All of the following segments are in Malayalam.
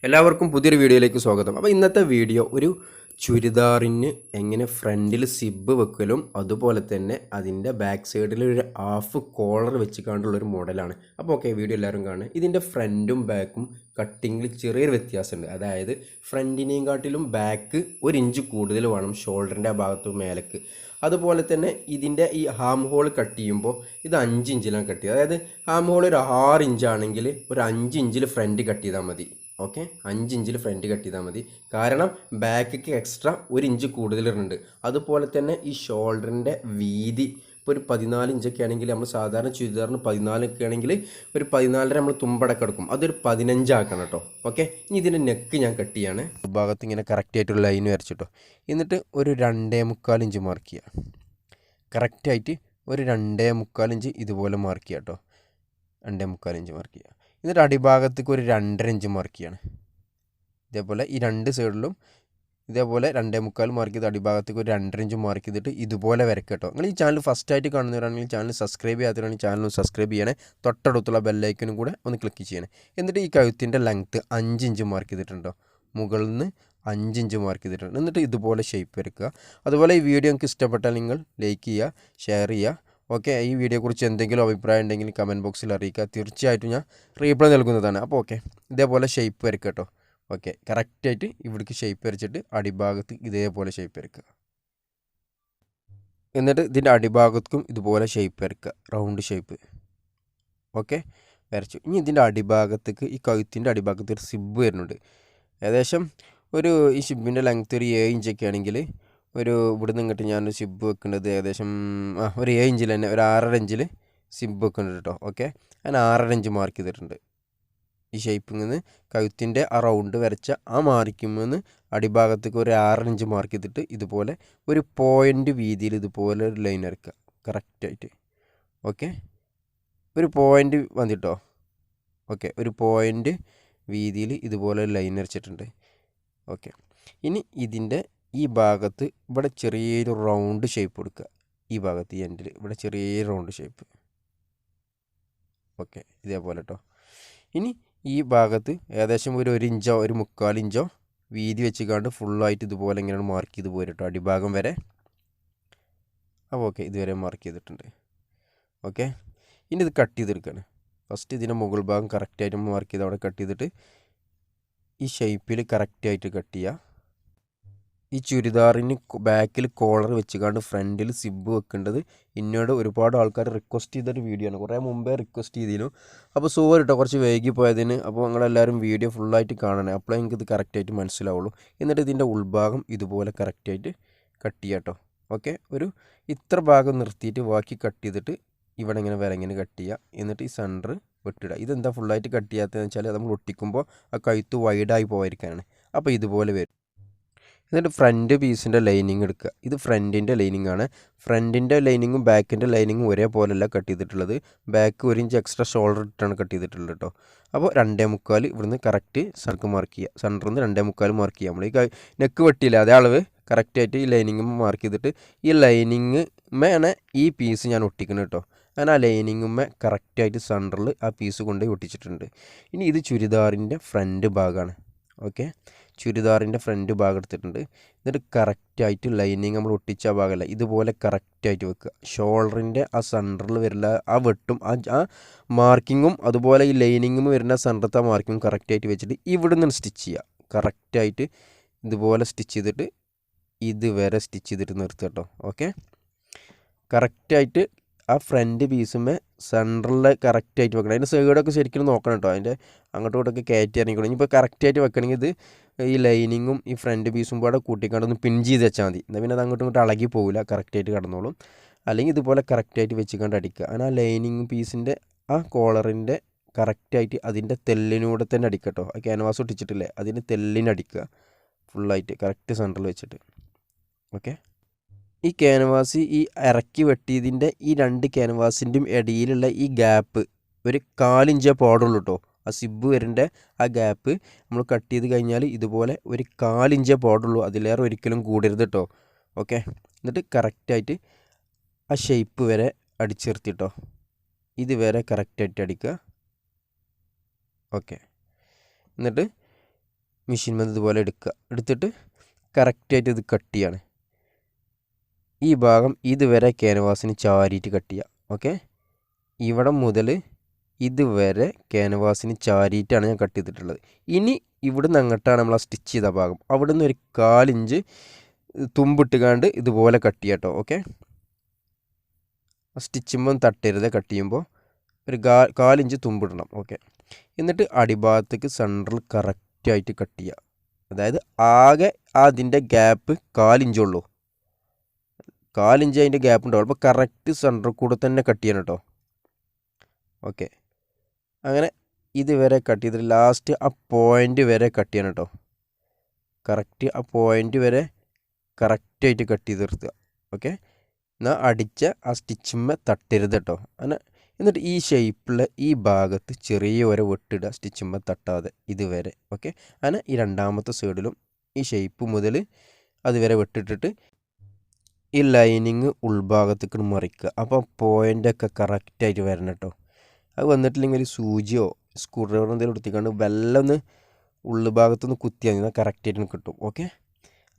എല്ലാവർക്കും പുതിയൊരു വീഡിയോയിലേക്ക് സ്വാഗതം. അപ്പോൾ ഇന്നത്തെ വീഡിയോ ഒരു ചുരിദാറിന് എങ്ങനെ ഫ്രണ്ടിൽ സിബ് വെക്കലും അതുപോലെ തന്നെ അതിൻ്റെ ബാക്ക് സൈഡിൽ ഒരു ഹാഫ് കോളർ വെച്ചിട്ടുള്ളൊരു മോഡലാണ്. അപ്പോൾ ഓക്കെ, വീഡിയോ എല്ലാവരും കാണുക. ഇതിൻ്റെ ഫ്രണ്ടും ബാക്കും കട്ടിങ്ങിൽ ചെറിയൊരു വ്യത്യാസമുണ്ട്. അതായത് ഫ്രണ്ടിനെയും കാട്ടിലും ബാക്ക് 1 ഇഞ്ച് കൂടുതൽ വേണം ഷോൾഡറിൻ്റെ ആ ഭാഗത്ത് മേലേക്ക്. അതുപോലെ തന്നെ ഇതിൻ്റെ ഈ ഹാം ഹോൾ കട്ട് ചെയ്യുമ്പോൾ ഇത് 5 ഇഞ്ചിലാണ് കട്ട് ചെയ്യുക. അതായത് ഹാം ഹോൾ ഒരു 6 ഇഞ്ചാണെങ്കിൽ ഒരു 5 ഇഞ്ചിൽ ഫ്രണ്ട് കട്ട് ചെയ്താൽ മതി. ഓക്കെ, 5 ഇഞ്ചിൽ ഫ്രണ്ട് കട്ട് ചെയ്താൽ മതി. കാരണം ബാക്കിക്ക് എക്സ്ട്രാ 1 ഇഞ്ച് കൂടുതലുണ്ട്. അതുപോലെ തന്നെ ഈ ഷോൾഡറിൻ്റെ വീതി ഇപ്പോൾ ഒരു 14 ഇഞ്ചൊക്കെ ആണെങ്കിൽ നമ്മൾ സാധാരണ ചുരിദാറിന് 14 ഒക്കെ ആണെങ്കിൽ ഒരു 14.5 നമ്മൾ തുമ്പടക്കം എടുക്കും. അതൊരു 15 ആക്കണം കേട്ടോ. ഓക്കെ, ഇനി ഇതിൻ്റെ നെക്ക് ഞാൻ കട്ട് ചെയ്യാണ്. ഭാഗത്ത് ഇങ്ങനെ കറക്റ്റായിട്ടുള്ള ലൈൻ വരച്ചിട്ടോ. എന്നിട്ട് ഒരു 2.25 ഇഞ്ച് മാർക്ക് ചെയ്യുക. കറക്റ്റായിട്ട് ഒരു 2.25 ഇഞ്ച് ഇതുപോലെ മാർക്ക് ചെയ്യുക കേട്ടോ. 2.25 ഇഞ്ച് മാർക്ക് ചെയ്യുക. എന്നിട്ട് അടിഭാഗത്തേക്ക് ഒരു 2.5 ഇഞ്ച് മാർക്ക് ചെയ്യാണ്. ഇതേപോലെ ഈ രണ്ട് സൈഡിലും ഇതേപോലെ 2.25 മാർക്ക് ചെയ്ത് അടിഭാഗത്തേക്ക് ഒരു 2.5 ഇഞ്ച് മാർക്ക് ചെയ്തിട്ട് ഇതുപോലെ വരയ്ക്കുക കേട്ടോ. നിങ്ങൾ ഈ ചാനൽ ഫസ്റ്റായിട്ട് കാണുന്നവരാണെങ്കിൽ ചാനൽ സബ്സ്ക്രൈബ് ചെയ്യാത്തവരാണെങ്കിൽ ചാനൽ സബ്സ്ക്രൈബ് ചെയ്യണേ. തൊട്ടടുത്തുള്ള ബെല്ലൈക്കനും കൂടെ ഒന്ന് ക്ലിക്ക് ചെയ്യണേ. എന്നിട്ട് ഈ കഴുത്തിൻ്റെ ലെങ്ത്ത് 5 ഇഞ്ച് മാർക്ക് ചെയ്തിട്ടുണ്ടോ, മുകളിൽ നിന്ന് 5 ഇഞ്ച് മാർക്ക് ചെയ്തിട്ടുണ്ട്. എന്നിട്ട് ഇതുപോലെ ഷേപ്പ് വരയ്ക്കുക. അതുപോലെ ഈ വീഡിയോ നിങ്ങൾക്ക് ഇഷ്ടപ്പെട്ടാൽ നിങ്ങൾ ലൈക്ക് ചെയ്യുക, ഷെയർ ചെയ്യുക. ഓക്കെ, ഈ വീഡിയോയെക്കുറിച്ച് എന്തെങ്കിലും അഭിപ്രായം ഉണ്ടെങ്കിൽ കമൻറ്റ് ബോക്സിൽ അറിയിക്കുക. തീർച്ചയായിട്ടും ഞാൻ റീപ്ലൈ നൽകുന്നതാണ്. അപ്പോൾ ഓക്കെ, ഇതേപോലെ ഷേപ്പ് വരയ്ക്കുക കേട്ടോ. ഓക്കെ, കറക്റ്റായിട്ട് ഇവിടേക്ക് ഷേപ്പ് വരച്ചിട്ട് അടിഭാഗത്ത് ഇതേപോലെ ഷേപ്പ് വരയ്ക്കുക. എന്നിട്ട് ഇതിൻ്റെ അടിഭാഗത്തും ഇതുപോലെ ഷേപ്പ് വരയ്ക്കുക, റൗണ്ട് ഷേപ്പ്. ഓക്കെ, വരച്ചു. ഇനി ഇതിൻ്റെ അടിഭാഗത്തേക്ക് ഈ കഴുത്തിൻ്റെ അടിഭാഗത്ത് ഒരു സിബ് വരുന്നുണ്ട്. ഏകദേശം ഈ സിബിൻ്റെ ലെങ്ത്ത് ഒരു 7 ഇഞ്ചൊക്കെ ആണെങ്കിൽ ഇവിടുന്ന് ഇങ്ങോട്ട് ഞാൻ സിബ് വെക്കേണ്ടത് ഏകദേശം ഒരു 7 ഇഞ്ചിൽ തന്നെ ഒരു 6.5 ഇഞ്ചിൽ സിബ് വെക്കുന്നുണ്ട് കേട്ടോ. ഓക്കെ, ഞാൻ 6.5 ഇഞ്ച് മാർക്ക് ചെയ്തിട്ടുണ്ട്. ഈ ഷേപ്പിൽ നിന്ന് കഴുത്തിൻ്റെ ആ റൗണ്ട് വരച്ച ആ മാർക്കിൽ നിന്ന് അടിഭാഗത്തേക്ക് ഒരു 6.5 ഇഞ്ച് മാർക്ക് ചെയ്തിട്ട് ഇതുപോലെ ഒരു പോയിൻ്റ് വീതിയിൽ ഇതുപോലെ ഒരു ലൈൻ വരയ്ക്കുക കറക്റ്റായിട്ട്. ഓക്കെ, ഒരു പോയിൻ്റ് വന്നിട്ടോ. ഓക്കെ, ഒരു പോയിൻ്റ് വീതിയിൽ ഇതുപോലെ ഒരു ലൈൻ വരച്ചിട്ടുണ്ട്. ഓക്കെ, ഇനി ഇതിൻ്റെ ഈ ഭാഗത്ത് ഇവിടെ ചെറിയൊരു റൗണ്ട് ഷേപ്പ് കൊടുക്കുക. ഈ ഭാഗത്ത് ഈ എൻഡിൽ ഇവിടെ ചെറിയ റൗണ്ട് ഷേപ്പ്. ഓക്കെ, ഇതേപോലെ കേട്ടോ. ഇനി ഈ ഭാഗത്ത് ഏകദേശം ഒരു 1 ഇഞ്ചോ ഒരു 3/4 ഇഞ്ചോ വീതി വെച്ചിക്കാണ്ട് ഫുള്ളായിട്ട് ഇതുപോലെ ഇങ്ങനെയാണ് മാർക്ക് ചെയ്ത് പോരും കേട്ടോ, അടിഭാഗം വരെ. അപ്പോൾ ഓക്കെ, ഇതുവരെ മാർക്ക് ചെയ്തിട്ടുണ്ട്. ഓക്കെ, ഇനി ഇത് കട്ട് ചെയ്തെടുക്കുകയാണ്. ഫസ്റ്റ് ഇതിൻ്റെ മുകൾ ഭാഗം കറക്റ്റായിട്ട് മാർക്ക് ചെയ്ത് അവിടെ കട്ട് ചെയ്തിട്ട് ഈ ഷേപ്പിൽ കറക്റ്റായിട്ട് കട്ട് ചെയ്യുക. ഈ ചുരിദാറിന് ബാക്കിൽ കോളർ വെച്ചുകൊണ്ട് ഫ്രണ്ടിൽ സിബ് വെക്കേണ്ടത് എന്നോട് ഒരുപാട് ആൾക്കാർ റിക്വസ്റ്റ് ചെയ്തൊരു വീഡിയോ ആണ്. കുറേ മുമ്പേ റിക്വസ്റ്റ് ചെയ്തിരുന്നു. അപ്പോൾ സോറി കേട്ടോ, കുറച്ച് വൈകി പോയതിന്. അപ്പോൾ നിങ്ങളെല്ലാവരും വീഡിയോ ഫുള്ളായിട്ട് കാണണേ, അപ്പോഴേ എനിക്കിത് കറക്റ്റായിട്ട് മനസ്സിലാവുള്ളൂ. എന്നിട്ട് ഇതിൻ്റെ ഉൾഭാഗം ഇതുപോലെ കറക്റ്റായിട്ട് കട്ട് ചെയ്യാം കേട്ടോ. ഓക്കെ, ഇത്ര ഭാഗം നിർത്തിയിട്ട് ബാക്കി കട്ട് ചെയ്തിട്ട് ഇവിടെ ഇങ്ങനെ ഇങ്ങനെ കട്ട് ചെയ്യുക. എന്നിട്ട് ഈ സെൻറ്റർ വെട്ടിടുക. ഇതെന്താ ഫുള്ളായിട്ട് കട്ട് ചെയ്യാത്തതെന്ന് വെച്ചാൽ നമ്മൾ ഒട്ടിക്കുമ്പോൾ ആ കഴുത്ത് വൈഡായി പോകാതിരിക്കാനാണ്. അപ്പോൾ ഇതുപോലെ വരും. എന്നിട്ട് ഫ്രണ്ട് പീസിൻ്റെ ലൈനിങ് എടുക്കുക. ഇത് ഫ്രണ്ടിൻ്റെ ലൈനിങ് ആണ്. ഫ്രണ്ടിൻ്റെ ലൈനിങ്ങും ബാക്കിൻ്റെ ലൈനിങ്ങും ഒരേപോലെയല്ല കട്ട് ചെയ്തിട്ടുള്ളത്. ബാക്ക് 1 ഇഞ്ച് എക്സ്ട്രാ ഷോൾഡർ ഇട്ടാണ് കട്ട് ചെയ്തിട്ടുള്ളത് കേട്ടോ. അപ്പോൾ 2.25 ഇവിടുന്ന് കറക്റ്റ് സെൻറ്റർ മാർക്ക് ചെയ്യുക. സെൻറ്ററിൽ നിന്ന് 2.25 മാർക്ക് ചെയ്യുക. നമ്മൾ ഈ നെക്ക് വെട്ടിയില്ല, അതേ അളവ് കറക്റ്റായിട്ട് ഈ ലൈനിങ്ങും മാർക്ക് ചെയ്തിട്ട് ഈ ലൈനിങ്ങുമ്മേണ് ഈ പീസ് ഞാൻ ഒട്ടിക്കുന്നത് കേട്ടോ. ഞാൻ ആ ലൈനിങ്ങുമ്മേ കറക്റ്റായിട്ട് സെൻറ്ററിൽ ആ പീസ് കൊണ്ട് ഒട്ടിച്ചിട്ടുണ്ട്. ഇനി ഇത് ചുരിദാറിൻ്റെ ഫ്രണ്ട് ഭാഗമാണ്. ഓക്കെ, ചുരിദാറിൻ്റെ ഫ്രണ്ട് ഭാഗം എടുത്തിട്ടുണ്ട്. എന്നിട്ട് കറക്റ്റായിട്ട് ലൈനിങ് നമ്മൾ ഒട്ടിച്ച ഭാഗമല്ല, ഇതുപോലെ കറക്റ്റായിട്ട് വെക്കുക. ഷോൾഡറിൻ്റെ ആ സെൻറ്ററിൽ വരുന്ന ആ വെട്ടും ആ മാർക്കിങ്ങും അതുപോലെ ഈ ലൈനിങ്ങും വരുന്ന സെൻറ്ററത്തെ ആ മാർക്കിങ്ങും കറക്റ്റായിട്ട് വെച്ചിട്ട് ഇവിടെ നിന്ന് സ്റ്റിച്ച് ചെയ്യുക. കറക്റ്റായിട്ട് ഇതുപോലെ സ്റ്റിച്ച് ചെയ്തിട്ട് ഇതുവരെ സ്റ്റിച്ച് ചെയ്തിട്ട് നിർത്തുക കേട്ടോ. ഓക്കെ, കറക്റ്റായിട്ട് ആ ഫ്രണ്ട് പീസുമേ സെൻറ്ററിൽ കറക്റ്റായിട്ട് വെക്കണം. അതിൻ്റെ സൈഡൊക്കെ ശരിക്കും നോക്കണം കേട്ടോ. അതിൻ്റെ അങ്ങോട്ടും ഇങ്ങോട്ടൊക്കെ കയറ്റി ഇറങ്ങിക്കണം. ഇനിയിപ്പോൾ കറക്റ്റായിട്ട് വെക്കണമെങ്കിൽ ഇത് ഈ ലൈനിങ്ങും ഈ ഫ്രണ്ട് പീസും കൂടെ കൂട്ടിക്കാണ്ടൊന്ന് പിൻ ചെയ്ത് വെച്ചാൽ മതി. എന്നാൽ പിന്നെ അത് അങ്ങോട്ടും ഇങ്ങോട്ടും ഇളകി പോകില്ല, കറക്റ്റായിട്ട് കിടന്നോളും. അല്ലെങ്കിൽ ഇതുപോലെ കറക്റ്റായിട്ട് വെച്ചിക്കാണ്ട് അടിക്കുക. അങ്ങനെ ആ ലൈനിങ് പീസിൻ്റെ ആ കോളറിൻ്റെ കറക്റ്റായിട്ട് അതിൻ്റെ തെല്ലിനൂടെ തന്നെ അടിക്കുക കേട്ടോ. ആ ക്യാൻവാസ് ഒട്ടിച്ചിട്ടില്ലേ, അതിൻ്റെ തെല്ലിനടിക്കുക ഫുള്ളായിട്ട് കറക്റ്റ് സെൻറ്ററിൽ വെച്ചിട്ട്. ഓക്കെ, ഈ ക്യാൻവാസ് ഈ ഇറക്കി വെട്ടിയതിൻ്റെ ഈ 2 ക്യാൻവാസിൻ്റെയും ഇടയിലുള്ള ഈ ഗ്യാപ്പ് ഒരു 1/4 ഇഞ്ചേ പാടുള്ളൂ കേട്ടോ. ആ സിബ് വരേണ്ട ആ ഗ്യാപ്പ് നമ്മൾ കട്ട് ചെയ്ത് കഴിഞ്ഞാൽ ഇതുപോലെ ഒരു 1/4 ഇഞ്ചേ പാടുള്ളൂ, അതിലേറെ ഒരിക്കലും കൂടരുത് കേട്ടോ. ഓക്കെ, എന്നിട്ട് കറക്റ്റായിട്ട് ആ ഷേപ്പ് വരെ അടിച്ചെടുത്തിട്ടോ, ഇതുവരെ കറക്റ്റായിട്ട് അടിക്കുക. ഓക്കെ, എന്നിട്ട് മെഷീൻ മതി ഇതുപോലെ എടുക്കുക. എടുത്തിട്ട് കറക്റ്റായിട്ട് ഇത് കട്ട് ചെയ്യാണ്. ഈ ഭാഗം ഇതുവരെ ക്യാൻവാസിന് ചാരിയിട്ട് കട്ട് ചെയ്യുക. ഓക്കെ, ഇവിടെ മുതൽ ഇതുവരെ ക്യാൻവാസിന് ചാരിയിട്ടാണ് ഞാൻ കട്ട് ചെയ്തിട്ടുള്ളത്. ഇനി ഇവിടുന്ന് അങ്ങോട്ടാണ് നമ്മൾ ആ സ്റ്റിച്ച് ചെയ്ത ഭാഗം. അവിടുന്ന് ഒരു 1/4 ഇഞ്ച് തുമ്പിട്ടുകാണ്ട് ഇതുപോലെ കട്ട് ചെയ്യാം കേട്ടോ. ഓക്കെ, സ്റ്റിച്ചുമ്പം തട്ടരുത്. കട്ട് ചെയ്യുമ്പോൾ ഒരു 1/4 ഇഞ്ച് തുമ്പിടണം. ഓക്കെ, എന്നിട്ട് അടിഭാഗത്തേക്ക് സെൻറ്ററിൽ കറക്റ്റായിട്ട് കട്ട് ചെയ്യുക. അതായത് ആകെ അതിൻ്റെ ഗ്യാപ്പ് 1/4 ഇഞ്ചുള്ളൂ. 1/4 ഇഞ്ച് അതിൻ്റെ ഗ്യാപ്പ് ഉണ്ടാവും. അപ്പോൾ കറക്റ്റ് സെൻറ്ററിൽ കൂടെ തന്നെ കട്ട് ചെയ്യണം കേട്ടോ. ഓക്കെ, അങ്ങനെ ഇതുവരെ കട്ട് ചെയ്തിട്ട് ലാസ്റ്റ് ആ പോയിൻ്റ് വരെ കട്ട് ചെയ്യണം കേട്ടോ. കറക്റ്റ് ആ പോയിൻ്റ് വരെ കറക്റ്റായിട്ട് കട്ട് ചെയ്ത് നിർത്തുക. ഓക്കെ, എന്നാൽ അടിച്ച ആ സ്റ്റിച്ചുമ്മ തട്ടരുത് കേട്ടോ. അങ്ങനെ എന്നിട്ട് ഈ ഷേപ്പിൽ ഈ ഭാഗത്ത് ചെറിയ ഒരു വെട്ടിടുക, സ്റ്റിച്ചുമ്മ തട്ടാതെ ഇതുവരെ. ഓക്കെ, അങ്ങനെ ഈ രണ്ടാമത്തെ സൈഡിലും ഈ ഷേപ്പ് മുതൽ അതുവരെ വെട്ടിട്ടിട്ട് ഈ ലൈനിങ് ഉൾഭാഗത്തേക്ക് മറിക്കുക. അപ്പോൾ പോയിൻ്റൊക്കെ കറക്റ്റായിട്ട് വരണം കേട്ടോ. അത് വന്നിട്ടില്ലെങ്കിൽ ഒരു സൂചിയോ സ്ക്രൂ ഡ്രൈവറോ എന്തെങ്കിലും എടുത്തിക്കാണ്ട് വെല്ലൊന്ന് ഉൾഭാഗത്തുനിന്ന് കുത്തിയാൽ മതി, കറക്റ്റായിട്ട് കിട്ടും. ഓക്കെ,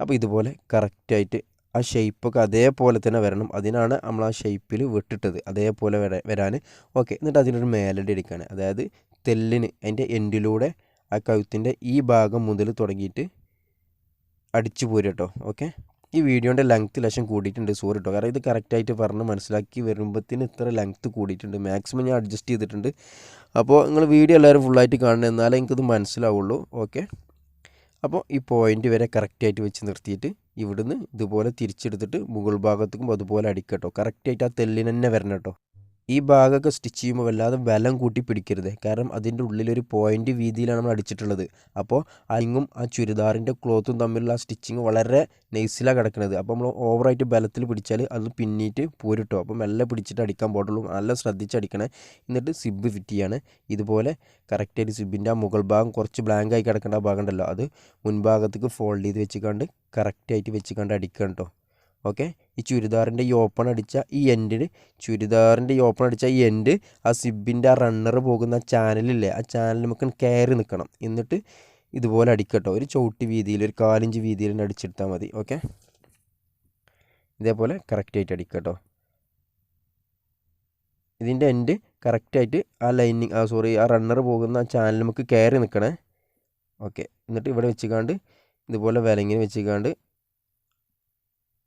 അപ്പോൾ ഇതുപോലെ കറക്റ്റായിട്ട് ആ ഷേപ്പൊക്കെ അതേപോലെ തന്നെ വരണം. അതിനാണ് നമ്മൾ ആ ഷേപ്പിൽ വെട്ടിട്ടത്, അതേപോലെ വരാൻ. ഓക്കെ, എന്നിട്ട് അതിനൊരു മേലടി അടിക്കുകയാണ്. അതായത് തെല്ലിന് അതിൻ്റെ എൻഡിലൂടെ ആ കഴുത്തിൻ്റെ ഈ ഭാഗം മുതൽ തുടങ്ങിയിട്ട് അടിച്ചു പോരും കേട്ടോ. ഓക്കെ, ഈ വീഡിയോൻ്റെ ലെങ്ത്ത് ലേശം കൂടിയിട്ടുണ്ട്, സോറി കേട്ടോ. കാരണം ഇത് കറക്റ്റായിട്ട് പറഞ്ഞ് മനസ്സിലാക്കി വരുമ്പോഴത്തേന് ഇത്ര ലെങ്ത്ത് കൂടിയിട്ടുണ്ട്. മാക്സിമം ഞാൻ അഡ്ജസ്റ്റ് ചെയ്തിട്ടുണ്ട്. അപ്പോൾ നിങ്ങൾ വീഡിയോ എല്ലാവരും ഫുള്ളായിട്ട് കാണണം, എന്നാലേ എനിക്കത് മനസ്സിലാവുള്ളൂ. ഓക്കെ, അപ്പോൾ ഈ പോയിൻ്റ് വരെ കറക്റ്റായിട്ട് വെച്ച് നിർത്തിയിട്ട് ഇവിടുന്ന് ഇതുപോലെ തിരിച്ചെടുത്തിട്ട് മുകൾ ഭാഗത്തേക്കും അതുപോലെ അടിക്കട്ടോ. കറക്റ്റായിട്ട് ആ തെല്ലിന് തന്നെ വരണം കേട്ടോ. ഈ ഭാഗമൊക്കെ സ്റ്റിച്ച് ചെയ്യുമ്പോൾ വല്ലാതെ ബലം കൂട്ടി പിടിക്കരുത്. കാരണം അതിൻ്റെ ഉള്ളിലൊരു പോയിൻ്റ് വീതിയിലാണ് നമ്മൾ അടിച്ചിട്ടുള്ളത്. അപ്പോൾ അതിങ്ങും ആ ചുരിദാറിൻ്റെ ക്ലോത്തും തമ്മിലുള്ള ആ സ്റ്റിച്ചിങ് വളരെ നൈസിലാണ് കിടക്കുന്നത്. അപ്പോൾ നമ്മൾ ഓവറായിട്ട് ബലത്തിൽ പിടിച്ചാൽ അത് പിന്നിയിട്ട് പോരിട്ടോ. അപ്പോൾ മെല്ലെ പിടിച്ചിട്ട് അടിക്കാൻ പാടുള്ളൂ. നല്ല ശ്രദ്ധിച്ച് അടിക്കണേ. എന്നിട്ട് സിബ് ഫിറ്റ് ചെയ്യാണ്. ഇതുപോലെ കറക്റ്റായിട്ട് സിബിൻ്റെ ആ മുകൾ ഭാഗം കുറച്ച് ബ്ലാങ്കായി കിടക്കേണ്ട ഭാഗം ഉണ്ടല്ലോ, അത് മുൻഭാഗത്തേക്ക് ഫോൾഡ് ചെയ്ത് വെച്ചിക്കാണ്ട് കറക്റ്റായിട്ട് വെച്ചിക്കാണ്ട് അടിക്കണം കേട്ടോ. ഓക്കെ, ഈ ചുരിദാറിൻ്റെ ഈ ഓപ്പൺ അടിച്ച ഈ എൻഡിന് ആ സിബിൻ്റെ ആ റണ്ണർ പോകുന്ന ചാനലില്ലേ, ആ ചാനൽ നമുക്ക് കയറി നിൽക്കണം. എന്നിട്ട് ഇതുപോലെ അടിക്കട്ടോ. ഒരു ചവിട്ടി വീതിയിൽ, ഒരു 1/4 ഇഞ്ച് വീതിയിൽ തന്നെ അടിച്ചെടുത്താൽ മതി. ഓക്കെ, ഇതേപോലെ കറക്റ്റായിട്ട് അടിക്കട്ടോ. ഇതിൻ്റെ എൻഡ് കറക്റ്റായിട്ട് ആ ആ റണ്ണർ പോകുന്ന ആ ചാനൽ നമുക്ക് കയറി നിൽക്കണേ. ഓക്കെ, എന്നിട്ട് ഇവിടെ വെച്ചിക്കാണ്ട് ഇതുപോലെ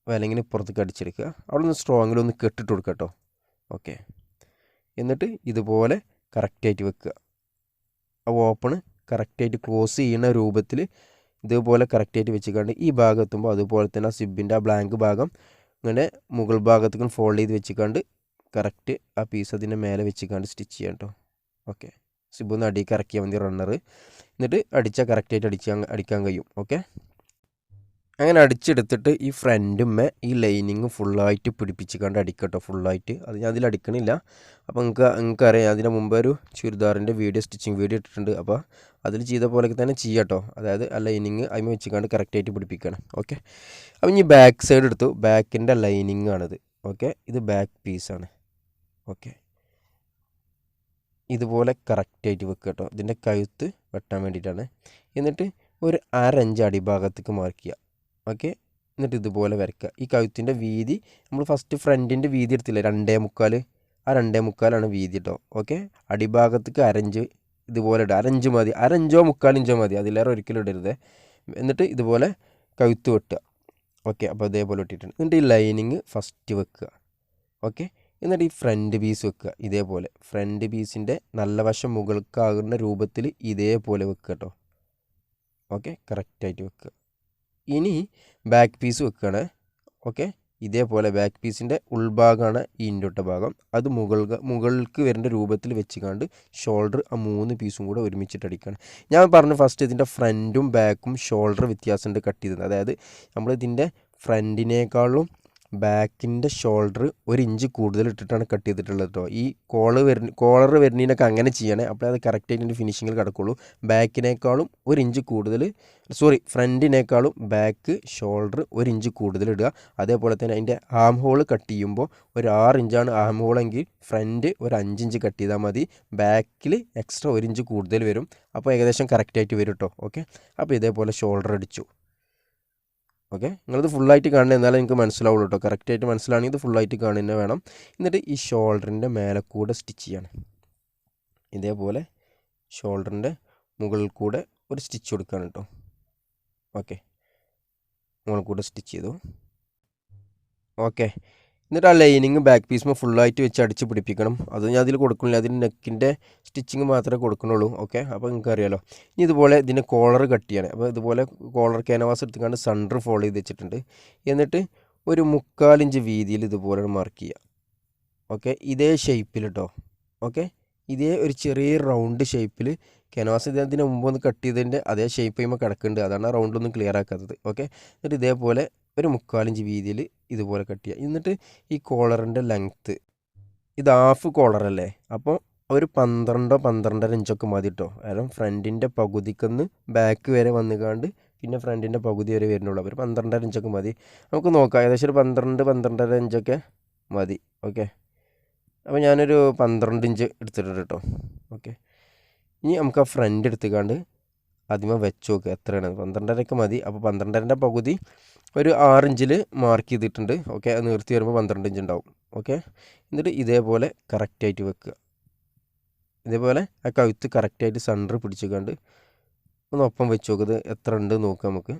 വിലങ്ങിന് പുറത്തേക്ക് അടിച്ചെടുക്കുക. അവിടെ നിന്ന് സ്ട്രോങ്ങിലൊന്ന് കെട്ടിട്ട് കൊടുക്കുക കേട്ടോ. ഓക്കെ, എന്നിട്ട് ഇതുപോലെ കറക്റ്റായിട്ട് വെക്കുക. ആ ഓപ്പണ് കറക്റ്റായിട്ട് ക്ലോസ് ചെയ്യുന്ന രൂപത്തിൽ ഇതുപോലെ കറക്റ്റായിട്ട് വെച്ചിക്കാണ്ട് ഈ ഭാഗം എത്തുമ്പോൾ അതുപോലെ തന്നെ ആ സിബിൻ്റെ ആ ബ്ലാങ്ക് ഭാഗം ഇങ്ങനെ മുകൾ ഭാഗത്തേക്ക് ഫോൾഡ് ചെയ്ത് വെച്ചിക്കാണ്ട് കറക്റ്റ് ആ പീസ് അതിൻ്റെ മേലെ വെച്ചിക്കാണ്ട് സ്റ്റിച്ച് ചെയ്യാം കേട്ടോ. ഓക്കെ, സിബൊന്ന് അടിയിലേക്ക് ഇറക്കിയാൽ മതി റണ്ണർ. എന്നിട്ട് അടിച്ചാൽ കറക്റ്റായിട്ട് അടിക്കാൻ കഴിയും. ഓക്കെ, അങ്ങനെ അടിച്ചെടുത്തിട്ട് ഈ ഫ്രണ്ടുമ്മേ ഈ ലൈനിങ് ഫുള്ളായിട്ട് പിടിപ്പിച്ചിക്കാണ്ട് അടിക്കട്ടോ. ഫുള്ളായിട്ട് അത് ഞാൻ അതിൽ അടിക്കണില്ല. അപ്പോൾ നിങ്ങൾക്കറിയാം, അതിന് മുമ്പ് ഒരു ചുരിദാറിൻ്റെ സ്റ്റിച്ചിങ് വീഡിയോ ഇട്ടിട്ടുണ്ട്. അപ്പോൾ അതിൽ ചെയ്ത പോലെയൊക്കെ തന്നെ ചെയ്യാട്ടോ. അതായത് ആ ലൈനിങ് അതിന് വെച്ചിക്കാണ്ട് കറക്റ്റായിട്ട് പിടിപ്പിക്കണം. ഓക്കെ, അപ്പോൾ ഇനി ബാക്ക് സൈഡ് എടുത്തു. ബാക്കിൻ്റെ ലൈനിങ് ആണിത്. ഓക്കെ, ഇത് ബാക്ക് പീസാണ്. ഓക്കെ, ഇതുപോലെ കറക്റ്റായിട്ട് വെക്കുക കേട്ടോ. ഇതിൻ്റെ കഴുത്ത് വെട്ടാൻ വേണ്ടിയിട്ടാണ്. എന്നിട്ട് ഒരു 1/2 ഇഞ്ച് അടിഭാഗത്തേക്ക് മാർക്ക് ചെയ്യുക. ഓക്കെ, എന്നിട്ട് ഇതുപോലെ വരയ്ക്കുക. ഈ കഴുത്തിൻ്റെ വീതി നമ്മൾ ഫസ്റ്റ് ഫ്രണ്ടിൻ്റെ വീതി എടുത്തില്ലേ, 2.25, ആ 2.25 വീതി കേട്ടോ. ഓക്കെ, അടിഭാഗത്തേക്ക് 1/2 ഇഞ്ച് ഇതുപോലെ ഇടുക. 1/2 ഇഞ്ച് മതി, 1/2 ഇഞ്ചോ 3/4 ഇഞ്ചോ മതി, അതിലേറെ ഒരിക്കലും ഇടരുത്. എന്നിട്ട് ഇതുപോലെ കഴുത്ത് വെട്ടുക. ഓക്കെ, അപ്പോൾ അതേപോലെ ഇട്ടിട്ടുണ്ട്. എന്നിട്ട് ഈ ലൈനിങ് ഫസ്റ്റ് വെക്കുക. ഓക്കെ, എന്നിട്ട് ഈ ഫ്രണ്ട് പീസ് വെക്കുക. ഇതേപോലെ ഫ്രണ്ട് പീസിൻ്റെ നല്ല വശം മുകൾക്കാകുന്ന രൂപത്തിൽ ഇതേപോലെ വെക്കുക കേട്ടോ. ഓക്കെ, കറക്റ്റായിട്ട് വെക്കുക. ഇനി ബാക്ക് പീസ് വെക്കുകയാണ്. ഓക്കെ, ഇതേപോലെ ബാക്ക് പീസിൻ്റെ ഉൾഭാഗമാണ് ഈ ഇൻഡൊട്ട ഭാഗം. അത് മുകൾക്ക് വരേണ്ട രൂപത്തിൽ വെച്ചുകൊണ്ട് ഷോൾഡർ ആ 3 പീസും കൂടെ ഒരുമിച്ചിട്ട് അടിക്കുകയാണ്. ഞാൻ പറഞ്ഞു ഫസ്റ്റ് ഇതിൻ്റെ ഫ്രണ്ടും ബാക്കും ഷോൾഡർ വ്യത്യാസമുണ്ട് കട്ട് ചെയ്തത്. അതായത് നമ്മൾ ഇതിൻ്റെ ഫ്രണ്ടിനേക്കാളും ബാക്കിൻ്റെ ഷോൾഡർ 1 ഇഞ്ച് കൂടുതൽ ഇട്ടിട്ടാണ് കട്ട് ചെയ്തിട്ടുള്ളത് കേട്ടോ. ഈ കോളർ വരുന്നതിനൊക്കെ അങ്ങനെ ചെയ്യണേ, അപ്പോൾ അത് കറക്റ്റായിട്ട് എൻ്റെ ഫിനിഷിങ്ങിൽ കിടക്കുള്ളൂ. ബാക്കിനേക്കാളും 1 ഇഞ്ച് കൂടുതൽ, ഫ്രണ്ടിനേക്കാളും ബാക്ക് ഷോൾഡർ 1 ഇഞ്ച് കൂടുതൽ ഇടുക. അതേപോലെ തന്നെ അതിൻ്റെ ആം ഹോൾ കട്ട് ചെയ്യുമ്പോൾ ഒരു 6 ഇഞ്ചാണ് ആം ഹോളെങ്കിൽ ഫ്രണ്ട് ഒരു 5 ഇഞ്ച് കട്ട് ചെയ്താൽ മതി. ബാക്കിൽ എക്സ്ട്രാ 1 ഇഞ്ച് കൂടുതൽ വരും. അപ്പോൾ ഏകദേശം കറക്റ്റായിട്ട് വരും കേട്ടോ. ഓക്കെ, അപ്പോൾ ഇതേപോലെ ഷോൾഡർ അടിച്ചു. ഓക്കെ, നിങ്ങളിത് ഫുള്ളായിട്ട് കാണുന്നത് എന്നാലേ നിങ്ങൾക്ക് മനസ്സിലാവുള്ളൂ കേട്ടോ. കറക്റ്റായിട്ട് മനസ്സിലാണെങ്കിൽ ഇത് ഫുള്ളായിട്ട് കാണുന്നത് വേണം. എന്നിട്ട് ഈ ഷോൾഡറിൻ്റെ മേലെ കൂടെ സ്റ്റിച്ച് ചെയ്യണം. ഇതേപോലെ ഷോൾഡറിൻ്റെ മുകളിൽ കൂടെ ഒരു സ്റ്റിച്ച് കൊടുക്കുകയാണ് കേട്ടോ. ഓക്കെ, മുകളിൽ കൂടെ സ്റ്റിച്ച് ചെയ്തു. ഓക്കെ, എന്നിട്ട് ആ ലൈനിങ് ബാക്ക് പീസുമ്പോൾ ഫുള്ളായിട്ട് വെച്ച് അടിച്ച് പിടിപ്പിക്കണം. അത് ഞാൻ അതിൽ കൊടുക്കുന്നില്ല, അതിന് നെക്കിൻ്റെ സ്റ്റിച്ചിങ് മാത്രമേ കൊടുക്കുന്നുള്ളൂ. ഓക്കെ, അപ്പോൾ നിങ്ങൾക്ക് അറിയാലോ. ഇനി ഇതുപോലെ ഇതിൻ്റെ കോളർ കട്ട് ചെയ്യണം. അപ്പോൾ ഇതുപോലെ കോളർ ക്യാൻവാസ് എടുത്തുകൊണ്ട് സെൻറ്റർ ഫോൾഡ് ചെയ്ത് വെച്ചിട്ടുണ്ട്. എന്നിട്ട് ഒരു 3/4 ഇഞ്ച് വീതിയിൽ ഇതുപോലെ മാർക്ക് ചെയ്യുക. ഓക്കെ, ഇതേ ഷേപ്പിൽ കേട്ടോ. ഓക്കെ, ഇതേ ഒരു ചെറിയ റൗണ്ട് ഷേപ്പിൽ ക്യാൻവാസ് ഇതിന് മുമ്പ് ഒന്ന് കട്ട് ചെയ്തതിൻ്റെ അതേ ഷേപ്പ് ചെയ്യുമ്പോൾ കിടക്കുന്നുണ്ട്. അതാണ് ആ റൗണ്ടൊന്നും ക്ലിയർ ആക്കാത്തത്. ഓക്കെ, എന്നിട്ട് ഇതേപോലെ ഒരു 3/4 ഇഞ്ച് വീതിയിൽ ഇതുപോലെ കട്ട് ചെയ്യുക. എന്നിട്ട് ഈ കോളറിൻ്റെ ലെങ്ത്ത് ഇത് ഹാഫ് കോളറല്ലേ, അപ്പോൾ ഒരു 12-12.5 ഇഞ്ചൊക്കെ മതി കേട്ടോ. കാരണം ഫ്രണ്ടിൻ്റെ പകുതിക്കൊന്ന് ബാക്ക് വരെ വന്നുകാണ്ട് പിന്നെ ഫ്രണ്ടിൻ്റെ പകുതി വരെ വരുന്നുള്ളൂ. അപ്പോൾ ഒരു 12.5 ഇഞ്ചൊക്കെ മതി. നമുക്ക് നോക്കാം, ഏകദേശം ഒരു 12-12.5 ഇഞ്ചൊക്കെ മതി. ഓക്കെ, അപ്പോൾ ഞാനൊരു 12 ഇഞ്ച് എടുത്തിട്ടുണ്ട് കേട്ടോ. ഓക്കെ, ഇനി നമുക്ക് ആ ഫ്രണ്ട് എടുത്തുകാണ്ട് ആദ്യമേ വെച്ച് നോക്കുക എത്രയാണ്. 12.5 മതി. അപ്പോൾ 12.5ൻ്റെ പകുതി ഒരു 6 ഇഞ്ചിൽ മാർക്ക് ചെയ്തിട്ടുണ്ട്. ഓക്കെ, അത് നിർത്തി വരുമ്പോൾ 12 ഇഞ്ച് ഉണ്ടാവും. ഓക്കെ, എന്നിട്ട് ഇതേപോലെ കറക്റ്റായിട്ട് വെക്കുക. ഇതേപോലെ ആ കഴുത്ത് കറക്റ്റായിട്ട് സെൻറ്റർ പിടിച്ചുകൊണ്ട് ഒന്ന് ഒപ്പം വെച്ച് നോക്കുന്നത് എത്ര ഉണ്ട് നോക്കുക നമുക്ക്.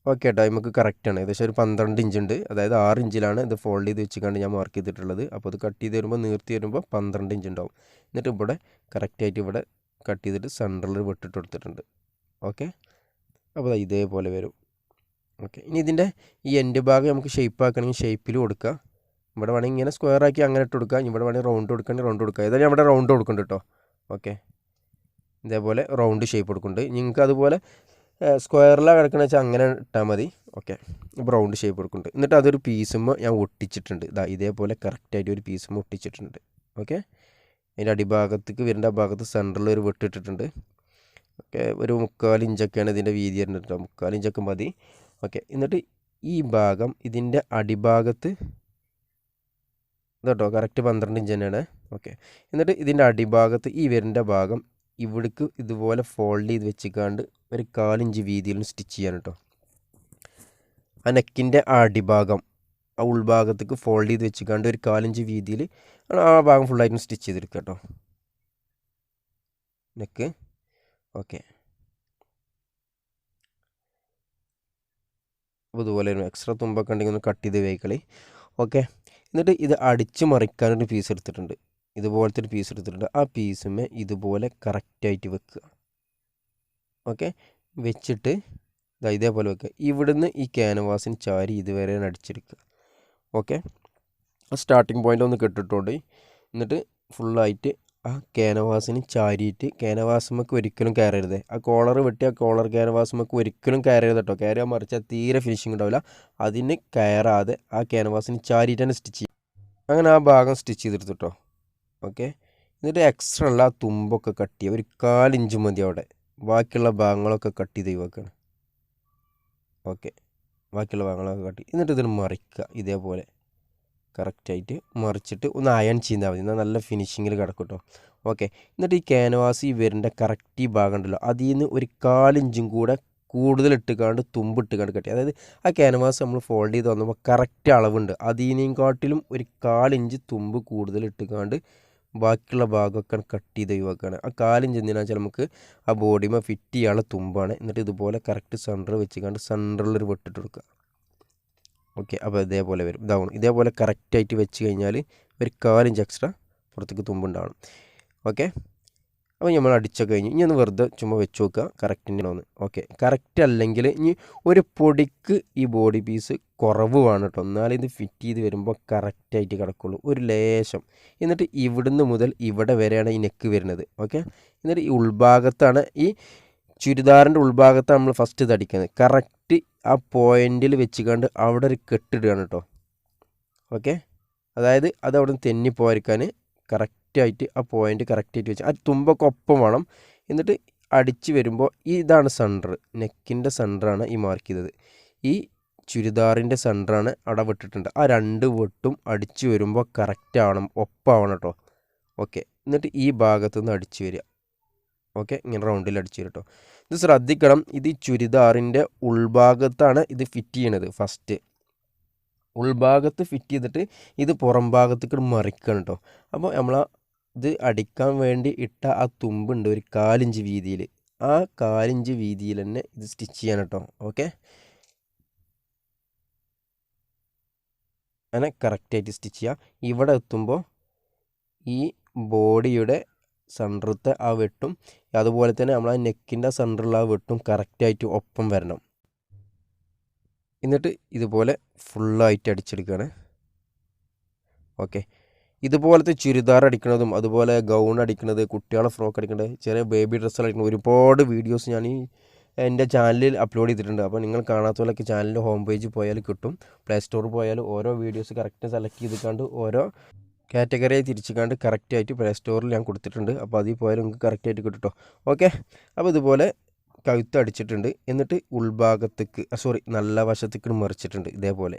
ഓക്കെ കേട്ടോ, നമുക്ക് കറക്റ്റാണ്. ഏകദേശം ഒരു 12 ഇഞ്ച് ഉണ്ട്. അതായത് 6 ഇഞ്ചിലാണ് ഇത് ഫോൾഡ് ചെയ്ത് വെച്ചുകൊണ്ട് ഞാൻ മാർക്ക് ചെയ്തിട്ടുള്ളത്. അപ്പോൾ അത് കട്ട് ചെയ്ത് വരുമ്പോൾ നിർത്തി വരുമ്പോൾ 12 ഇഞ്ച് ഉണ്ടാവും. എന്നിട്ട് ഇവിടെ കറക്റ്റായിട്ട് ഇവിടെ കട്ട് ചെയ്തിട്ട് സെൻറ്ററിൽ വെട്ടിട്ട് കൊടുത്തിട്ടുണ്ട്. ഓക്കെ, അപ്പോൾ ഇതേപോലെ വരും. ഓക്കെ, ഇനി ഇതിൻ്റെ ഈ എൻഡ് ഭാഗം നമുക്ക് ഷേപ്പ് ആക്കണമെങ്കിൽ ഷേപ്പിൽ കൊടുക്കുക. ഇവിടെ വേണമെങ്കിൽ ഇങ്ങനെ സ്ക്വയർ ആക്കി അങ്ങനെ ഇട്ട് കൊടുക്കുക. ഇവിടെ വേണമെങ്കിൽ റൗണ്ട് കൊടുക്കണമെങ്കിൽ റൗണ്ട് കൊടുക്കുക. ഏതായാലും ഇവിടെ റൗണ്ട് കൊടുക്കുന്നുണ്ട് കേട്ടോ. ഓക്കെ, ഇതേപോലെ റൗണ്ട് ഷേപ്പ് കൊടുക്കുന്നുണ്ട്. നിങ്ങൾക്ക് അതുപോലെ സ്ക്വയറിലാണ് കിടക്കണമെന്ന് വെച്ചാൽ അങ്ങനെ ഇട്ടാൽ മതി. ഓക്കെ, ഇപ്പോൾ റൗണ്ട് ഷേപ്പ് കൊടുക്കുന്നുണ്ട്. എന്നിട്ട് അതൊരു പീസുമ്പോൾ ഞാൻ ഒട്ടിച്ചിട്ടുണ്ട്. ഇതേപോലെ കറക്റ്റായിട്ട് ഒരു പീസുമ്പോൾ ഒട്ടിച്ചിട്ടുണ്ട്. ഓക്കെ, അതിൻ്റെ അടിഭാഗത്തേക്ക് വരേണ്ട ഭാഗത്ത് സെൻറ്ററിൽ ഒരു വെട്ടിട്ടിട്ടുണ്ട്. ഓക്കെ, ഒരു 3/4 ഇഞ്ചൊക്കെയാണ് ഇതിൻ്റെ വീതി വരുന്നത് കേട്ടോ. 3/4 ഇഞ്ചൊക്കെ മതി. ഓക്കെ, എന്നിട്ട് ഈ ഭാഗം ഇതിൻ്റെ അടിഭാഗത്ത് ഇതട്ടോ കറക്റ്റ് 12 ഇഞ്ച് തന്നെയാണ്. ഓക്കെ, എന്നിട്ട് ഇതിൻ്റെ അടിഭാഗത്ത് ഈ വരുന്ന ഭാഗം ഇവിടേക്ക് ഇതുപോലെ ഫോൾഡ് ചെയ്ത് വെച്ചിക്കാണ്ട് ഒരു 1/4 ഇഞ്ച് വീതിയിലും സ്റ്റിച്ച് ചെയ്യാൻ കേട്ടോ. ആ നെക്കിൻ്റെ ആ അടിഭാഗം ആ ഉൾഭാഗത്തേക്ക് ഫോൾഡ് ചെയ്ത് വെച്ചിക്കാണ്ട് ഒരു 1/4 ഇഞ്ച് വീതിയിൽ ആ ഭാഗം ഫുള്ളായിട്ടും സ്റ്റിച്ച് ചെയ്തെടുക്കുക കേട്ടോ, നെക്ക്. ഓക്കെ, അപ്പോൾ ഇതുപോലെ എക്സ്ട്രാ തുമ്പൊക്കെ ഉണ്ടെങ്കിൽ ഒന്ന് കട്ട് ചെയ്ത് വേക്കളി. ഓക്കെ, എന്നിട്ട് ഇത് അടിച്ച് മറിക്കാനൊരു പീസ് എടുത്തിട്ടുണ്ട്. ഇതുപോലത്തെ ഒരു പീസ് എടുത്തിട്ടുണ്ട്. ആ പീസുമേ ഇതുപോലെ കറക്റ്റായിട്ട് വെക്കുക. ഓക്കെ, വെച്ചിട്ട് ഇതേപോലെ വെക്കുക. ഇവിടുന്ന് ഈ ക്യാൻവാസിന് ചാരി ഇതുവരെ അടിച്ചെടുക്കുക. ഓക്കെ, ആ സ്റ്റാർട്ടിങ് പോയിൻ്റ് ഒന്ന് കെട്ടിട്ടുണ്ട്. എന്നിട്ട് ഫുള്ളായിട്ട് ആ ക്യാൻവാസിന് ചാരിയിട്ട് ക്യാൻവാസുമ്മക്ക് ഒരിക്കലും കയറരുത്. ആ കോളർ വെട്ടി ആ കോളർ ക്യാൻവാസുമ്മക്ക് ഒരിക്കലും കയറരുത് കേട്ടോ. കയറിയാൽ മറിച്ചാൽ തീരെ ഫിനിഷിങ് ഉണ്ടാവില്ല. അതിന് കയറാതെ ആ ക്യാൻവാസിന് ചാരിയിട്ട് തന്നെ സ്റ്റിച്ച് ചെയ്യും. അങ്ങനെ ആ ഭാഗം സ്റ്റിച്ച് ചെയ്തെടുത്തു കേട്ടോ. ഓക്കെ, എന്നിട്ട് എക്സ്ട്രാ ഉള്ള ആ തുമ്പൊക്കെ കട്ട് ചെയ്യുക. ഒരു 1/4 ഇഞ്ച് മതി അവിടെ. ബാക്കിയുള്ള ഭാഗങ്ങളൊക്കെ കട്ട് ചെയ്ത് ഒഴിവാക്കണം. ഓക്കെ, ബാക്കിയുള്ള ഭാഗങ്ങളൊക്കെ കട്ട് ചെയ്ത് എന്നിട്ട് ഇതിന് മറിക്കുക. ഇതേപോലെ കറക്റ്റായിട്ട് മറിച്ചിട്ട് ഒന്ന് അയൺ ചെയ്താൽ മതി. എന്നാൽ നല്ല ഫിനിഷിങ്ങിൽ കിടക്കും കേട്ടോ. ഓക്കെ, എന്നിട്ട് ഈ ക്യാൻവാസ് ഈ വരേണ്ട കറക്റ്റ് ഈ ഭാഗം ഉണ്ടല്ലോ, അതിൽ നിന്ന് ഒരു 1/4 ഇഞ്ചും കൂടെ കൂടുതൽ ഇട്ടുകാണ്ട് തുമ്പിട്ടുകാണ്ട് കട്ടി. അതായത് ആ ക്യാൻവാസ് നമ്മൾ ഫോൾഡ് ചെയ്ത് വന്നപ്പോൾ കറക്റ്റ് അളവുണ്ട്. അതിനേയും കാട്ടിലും ഒരു 1/4 ഇഞ്ച് തുമ്പ് കൂടുതൽ ഇട്ടുകാണ്ട് ബാക്കിയുള്ള ഭാഗമൊക്കെ കട്ട് ചെയ്ത് ഒഴിവാക്കുകയാണ്. ആ 1/4 ഇഞ്ച് എന്തിനാണെന്ന് വെച്ചാൽ നമുക്ക് ആ ബോഡിമേ ഫിറ്റ് ചെയ്യാനുള്ള തുമ്പാണ്. എന്നിട്ട് ഇതുപോലെ കറക്റ്റ് സെൻറ്റർ വെച്ചുകൊണ്ട് സെൻറ്ററിലൊരു വെട്ടിട്ട് കൊടുക്കുക. ഓക്കെ, അപ്പോൾ ഇതേപോലെ വരും. ഇതേപോലെ കറക്റ്റായിട്ട് വെച്ച് കഴിഞ്ഞാൽ ഒരു 1/4 ഇഞ്ച് എക്സ്ട്രാ പുറത്തേക്ക് തുമ്പുണ്ടാവണം. ഓക്കെ, അപ്പോൾ നമ്മൾ അടിച്ചൊക്കെ കഴിഞ്ഞ് ഇനി ഒന്ന് വെറുതെ ചുമ്മാ വെച്ച് നോക്കുക കറക്റ്റിൻ്റെ ഒന്ന്. ഓക്കെ, കറക്റ്റ് അല്ലെങ്കിൽ ഇനി ഒരു പൊടിക്ക് ഈ ബോഡി പീസ് കുറവ് വേണം കേട്ടോ. എന്നാലും ഇത് ഫിറ്റ് ചെയ്ത് വരുമ്പോൾ കറക്റ്റായിട്ട് കിടക്കുള്ളൂ, ഒരു ലേശം. എന്നിട്ട് ഇവിടുന്ന് മുതൽ ഇവിടെ വരെയാണ് ഈ നെക്ക് വരുന്നത്. ഓക്കെ, എന്നിട്ട് ഈ ഉൾഭാഗത്താണ് ഈ ചുരിദാറിൻ്റെ ഉൾഭാഗത്താണ് നമ്മൾ ഫസ്റ്റ് ഇത് അടിക്കുന്നത്. കറക്റ്റ് ആ പോയിന്റിൽ വെച്ചുകൊണ്ട് അവിടെ ഒരു കെട്ടിടുകയാണ് കേട്ടോ. ഓക്കെ, അതായത് അത് അവിടെ നിന്ന് തെന്നിപ്പോയിരിക്കാൻ കറക്റ്റായിട്ട് ആ പോയിന്റ് കറക്റ്റായിട്ട് വെച്ച് ആ തുമ്പൊക്കെ ഒപ്പം വേണം. എന്നിട്ട് അടിച്ച് വരുമ്പോൾ ഇതാണ് സെൻറ്റർ, നെക്കിൻ്റെ സെൻറ്ററാണ് ഈ മാർക്ക് ചെയ്തത്. ഈ ചുരിദാറിൻ്റെ സെൻറ്ററാണ് അവിടെ വിട്ടിട്ടുണ്ട്. ആ രണ്ട് വെട്ടും അടിച്ച് വരുമ്പോൾ കറക്റ്റ് ആവണം, ഒപ്പാവണം കേട്ടോ. ഓക്കെ, എന്നിട്ട് ഈ ഭാഗത്തുനിന്ന് അടിച്ച് വരിക. ഓക്കെ, ഇങ്ങനെ റൗണ്ടിൽ അടിച്ച് വരും കേട്ടോ. ഇത് ശ്രദ്ധിക്കണം, ഇത് ഈ ചുരിദാറിൻ്റെ ഉൾഭാഗത്താണ് ഇത് ഫിറ്റ് ചെയ്യണത്. ഫസ്റ്റ് ഉൾഭാഗത്ത് ഫിറ്റ് ചെയ്തിട്ട് ഇത് പുറം ഭാഗത്തേക്ക് മറിക്കണം കേട്ടോ. അപ്പോൾ നമ്മൾ ഇത് അടിക്കാൻ വേണ്ടി ഇട്ട ആ തുമ്പുണ്ട് ഒരു 1/4 ഇഞ്ച് വീതിയിൽ, ആ 1/4 ഇഞ്ച് വീതിയിൽ തന്നെ ഇത് സ്റ്റിച്ച് ചെയ്യാൻ കേട്ടോ. ഓക്കെ, അങ്ങനെ കറക്റ്റായിട്ട് സ്റ്റിച്ച് ചെയ്യുക. ഇവിടെ എത്തുമ്പോൾ ഈ ബോഡിയുടെ സെൻറ്ററത്തെ ആ വെട്ടും അതുപോലെ തന്നെ നമ്മൾ ആ നെക്കിൻ്റെ സെൻറ്ററിലുള്ള ആ വെട്ടും കറക്റ്റായിട്ട് ഒപ്പം വരണം. എന്നിട്ട് ഇതുപോലെ ഫുള്ളായിട്ട് അടിച്ചെടുക്കുകയാണ്. ഓക്കെ, ഇതുപോലത്തെ ചുരിദാർ അടിക്കുന്നതും അതുപോലെ ഗൗൺ അടിക്കുന്നത്, കുട്ടികളെ ഫ്രോക്ക് അടിക്കുന്നത്, ചെറിയ ബേബി ഡ്രസ്സുകൾ അടിക്കുന്നത് ഒരുപാട് വീഡിയോസ് ഞാൻ ഈ എൻ്റെ ചാനലിൽ അപ്ലോഡ് ചെയ്തിട്ടുണ്ട്. അപ്പോൾ നിങ്ങൾ കാണാത്തവരൊക്കെ ചാനലിൻ്റെ ഹോം പേജ് പോയാൽ കിട്ടും. പ്ലേ സ്റ്റോറിൽ പോയാൽ ഓരോ വീഡിയോസ് കറക്റ്റ് സെലക്ട് ചെയ്തിട്ടാണ്ട് ഓരോ കാറ്റഗറിയായി തിരിച്ചുകൊണ്ട് കറക്റ്റായിട്ട് പ്ലേ സ്റ്റോറിൽ ഞാൻ കൊടുത്തിട്ടുണ്ട്. അപ്പോൾ അതിൽ പോയാലും നിങ്ങൾക്ക് കറക്റ്റായിട്ട് കിട്ടും കേട്ടോ. ഓക്കെ, അപ്പോൾ ഇതുപോലെ കഴുത്ത് അടിച്ചിട്ടുണ്ട്. എന്നിട്ട് ഉൾഭാഗത്തേക്ക് നല്ല വശത്തേക്ക് മറിച്ചിട്ടുണ്ട് ഇതേപോലെ.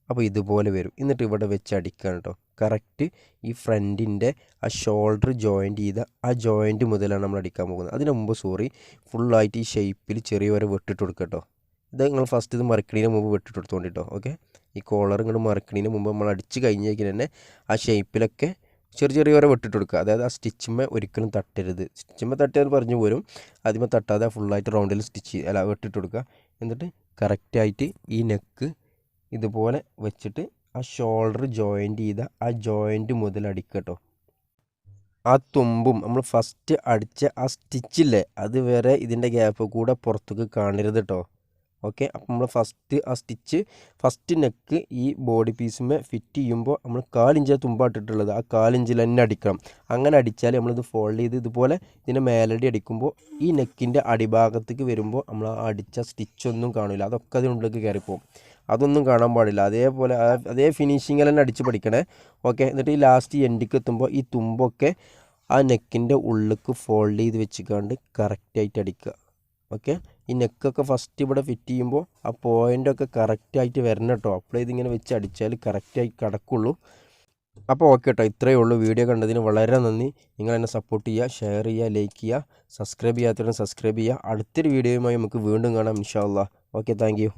അപ്പോൾ ഇതുപോലെ വരും. എന്നിട്ട് ഇവിടെ വെച്ച് അടിക്കുകയാണ് കേട്ടോ. കറക്റ്റ് ഈ ഫ്രണ്ടിൻ്റെ ആ ഷോൾഡർ ജോയിൻറ്റ് ചെയ്ത ആ ജോയിൻറ്റ് മുതലാണ് നമ്മൾ അടിക്കാൻ പോകുന്നത്. അതിന് മുമ്പ് ഫുള്ളായിട്ട് ഈ ഷേപ്പിൽ ചെറിയ വരെ വെട്ടിട്ട് കൊടുക്കുക കേട്ടോ. ഇത് നിങ്ങൾ ഫസ്റ്റ് ഇത് മറിക്കണതിന് മുമ്പ് വെട്ടിട്ട് കൊടുത്തോണ്ട് കേട്ടോ. ഓക്കെ, ഈ കോളർ ഇങ്ങോട്ട് മറിക്കണതിന് മുമ്പ് നമ്മൾ അടിച്ച് കഴിഞ്ഞേക്കിന് തന്നെ ആ ഷേപ്പിലൊക്കെ ചെറിയ വരെ വെട്ടിട്ട് കൊടുക്കുക. അതായത് ആ സ്റ്റിച്ചുമ്മ ഒരിക്കലും തട്ടരുത്. സ്റ്റിച്ചുമ്മ തട്ടിയാൽ പറഞ്ഞു പോരും. ആദ്യമേ തട്ടാതെ ഫുള്ളായിട്ട് റൗണ്ടിൽ വെട്ടിട്ട് കൊടുക്കുക. എന്നിട്ട് കറക്റ്റായിട്ട് ഈ നെക്ക് ഇതുപോലെ വെച്ചിട്ട് ആ ഷോൾഡർ ജോയിൻറ്റ് ചെയ്ത ആ ജോയിൻറ്റ് മുതൽ അടിക്കുക കേട്ടോ. ആ തുമ്പും നമ്മൾ ഫസ്റ്റ് അടിച്ച ആ സ്റ്റിച്ചില്ലേ അത് വരെ ഇതിൻ്റെ ഗ്യാപ്പ് കൂടെ പുറത്തേക്ക് കാണരുത് കേട്ടോ. ഓക്കെ, അപ്പം നമ്മൾ ഫസ്റ്റ് നെക്ക് ഈ ബോഡി പീസുമേ ഫിറ്റ് ചെയ്യുമ്പോൾ നമ്മൾ 1/4 ഇഞ്ച് തുമ്പാട്ടിട്ടുള്ളത് ആ 1/4 ഇഞ്ചിൽ തന്നെ അടിക്കണം. അങ്ങനെ അടിച്ചാൽ നമ്മളിത് ഫോൾഡ് ചെയ്ത് ഇതുപോലെ ഇതിൻ്റെ മേലടി അടിക്കുമ്പോൾ ഈ നെക്കിൻ്റെ അടിഭാഗത്തേക്ക് വരുമ്പോൾ നമ്മൾ ആ അടിച്ച സ്റ്റിച്ചൊന്നും കാണില്ല, അതൊക്കെ അതിനുള്ളിലേക്ക് കയറിപ്പോവും. അതൊന്നും കാണാൻ പാടില്ല. അതേപോലെ അതേ ഫിനിഷിങ്ങിൽ തന്നെ അടിച്ച് പഠിക്കണേ. ഓക്കെ, എന്നിട്ട് ഈ ലാസ്റ്റ് എൻഡിക്ക് എത്തുമ്പോൾ ഈ തുമ്പൊക്കെ ആ നെക്കിൻ്റെ ഉള്ളിലേക്ക് ഫോൾഡ് ചെയ്ത് വെച്ചിക്കാണ്ട് കറക്റ്റായിട്ട് അടിക്കുക. ഓക്കെ, ഈ നെക്കൊക്കെ ഫസ്റ്റ് ഇവിടെ ഫിറ്റ് ചെയ്യുമ്പോൾ ആ പോയിൻ്റൊക്കെ കറക്റ്റായിട്ട് വരണം കേട്ടോ. അപ്പോൾ ഇതിങ്ങനെ വെച്ച് അടിച്ചാൽ കറക്റ്റായി കിടക്കുള്ളൂ. അപ്പോൾ ഓക്കെ കേട്ടോ, ഇത്രയേ ഉള്ളൂ. വീഡിയോ കണ്ടതിന് വളരെ നന്ദി. നിങ്ങൾ എന്നെ സപ്പോർട്ട് ചെയ്യുക, ഷെയർ ചെയ്യുക, ലൈക്ക് ചെയ്യുക, സബ്സ്ക്രൈബ് ചെയ്യാത്തവരും സബ്സ്ക്രൈബ് ചെയ്യുക. അടുത്തൊരു വീഡിയോയുമായി നമുക്ക് വീണ്ടും കാണാം ഇൻഷാ അല്ലാഹ്. Okay, thank you.